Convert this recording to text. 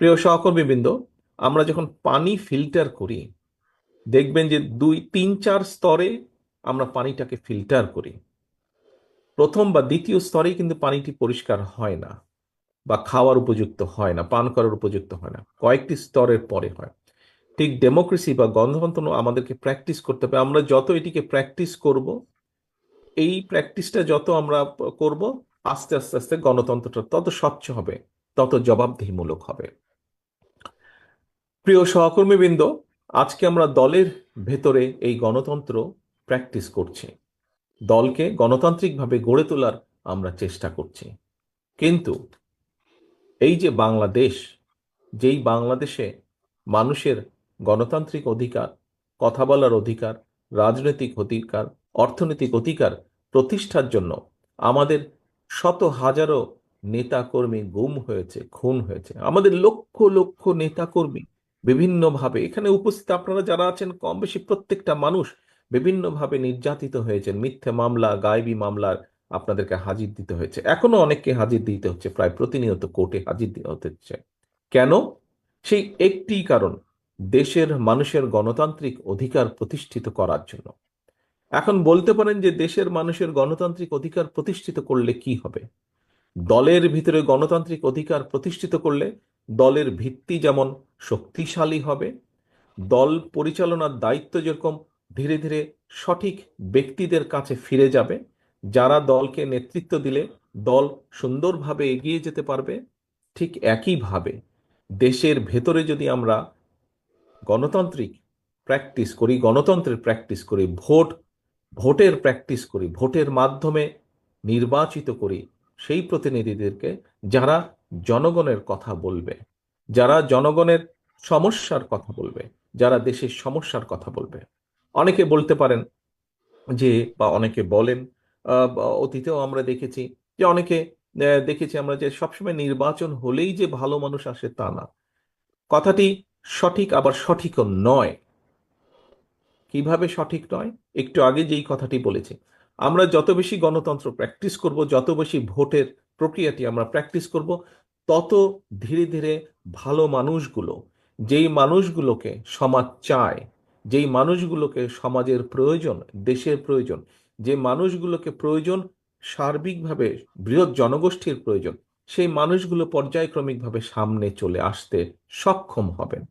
প্রিয় সহকর্মীবৃন্দ, আমরা যখন পানি ফিল্টার করি দেখবেন যে 2 3 4 স্তরে আমরা পানিটাকে ফিল্টার করি। প্রথম বা দ্বিতীয় স্তরেই কিন্তু পানিটি পরিষ্কার হয় না বা খাওয়ার উপযুক্ত হয় না, পান করার উপযুক্ত হয় না, কয়েকটি স্তরের পরে হয়। ঠিক ডেমোক্রেসি বা গণতন্ত্র আমাদেরকে প্র্যাকটিস করতে হবে। আমরা যত এটিকে প্র্যাকটিস করব, এই প্র্যাকটিসটা যত আমরা করব, আস্তে আস্তে আস্তে গণতন্ত্রটা তত স্বচ্ছ হবে, তত জবাবদিহিমূলক হবে। প্রিয় সহকর্মীবৃন্দ, আজকে আমরা দলের ভেতরে এই গণতন্ত্র প্র্যাকটিস করছি, দলকে গণতান্ত্রিকভাবে গড়ে তোলার আমরা চেষ্টা করছি। কিন্তু এই যে বাংলাদেশ, যেই বাংলাদেশে মানুষের গণতান্ত্রিক অধিকার, কথা বলার অধিকার, রাজনৈতিক অধিকার, অর্থনৈতিক অধিকার প্রতিষ্ঠার জন্য আমাদের শত হাজারো নেতাকর্মী গুম হয়েছে, খুন হয়েছে, আমাদের লক্ষ লক্ষ নেতাকর্মী বিভিন্নভাবে এখানে উপস্থিত আপনারা যারা আছেন কম বেশি প্রত্যেকটা মানুষ বিভিন্নভাবে নির্যাতিত হয়েছেন, মিথ্যে মামলা, গায়েবী মামলার আপনাদেরকে হাজির দিতে হয়েছে, এখনো অনেককে হাজির দিতে হচ্ছে, প্রায় প্রতিনিয়ত কোর্টে হাজির দিতে হচ্ছে। কেন? সেই একটি কারণ, দেশের মানুষের গণতান্ত্রিক অধিকার প্রতিষ্ঠিত করার জন্য। এখন বলতে পারেন যে দেশের মানুষের গণতান্ত্রিক অধিকার প্রতিষ্ঠিত করলে কি হবে? দলের ভিতরে গণতান্ত্রিক অধিকার প্রতিষ্ঠিত করলে দলের ভিত্তি যেমন শক্তিশালী হবে, দল পরিচালনার দায়িত্ব যেরকম ধীরে ধীরে সঠিক ব্যক্তিদের কাছে ফিরে যাবে, যারা দলকে নেতৃত্ব দিলে দল সুন্দরভাবে এগিয়ে যেতে পারবে। ঠিক একইভাবে দেশের ভেতরে যদি আমরা গণতান্ত্রিক প্র্যাকটিস করি, গণতন্ত্রের প্র্যাকটিস করি, ভোটের প্র্যাকটিস করি, ভোটের মাধ্যমে নির্বাচিত করি সেই প্রতিনিধিদেরকে, যারা জনগণের কথা বলবে, যারা জনগণের সমস্যার কথা বলবে, যারা দেশের সমস্যার কথা বলবে। অনেকে বলতে পারেন যে, বা অনেকে বলেন, বা অতীতেও আমরা দেখেছি যে অনেকে দেখেছি আমরা যে সবসময় নির্বাচন হলেই যে ভালো মানুষ আসে তা না। কথাটি সঠিক, আবার সঠিকও নয়। কিভাবে সঠিক নয়? একটু আগে যেই কথাটি বলেছি, আমরা যত বেশি গণতন্ত্র প্র্যাকটিস করব, যত বেশি ভোটের প্রক্রিয়াটি আমরা প্র্যাকটিস করব, তত ধীরে ধীরে ভালো মানুষগুলো, যেই মানুষগুলোকে সমাজ চায়, যেই মানুষগুলোকে সমাজের প্রয়োজন, দেশের প্রয়োজন, যে মানুষগুলোকে প্রয়োজন, সার্বিকভাবে বৃহৎ জনগোষ্ঠীর প্রয়োজন, সেই মানুষগুলো পর্যায়ক্রমিকভাবে সামনে চলে আসতে সক্ষম হবেন।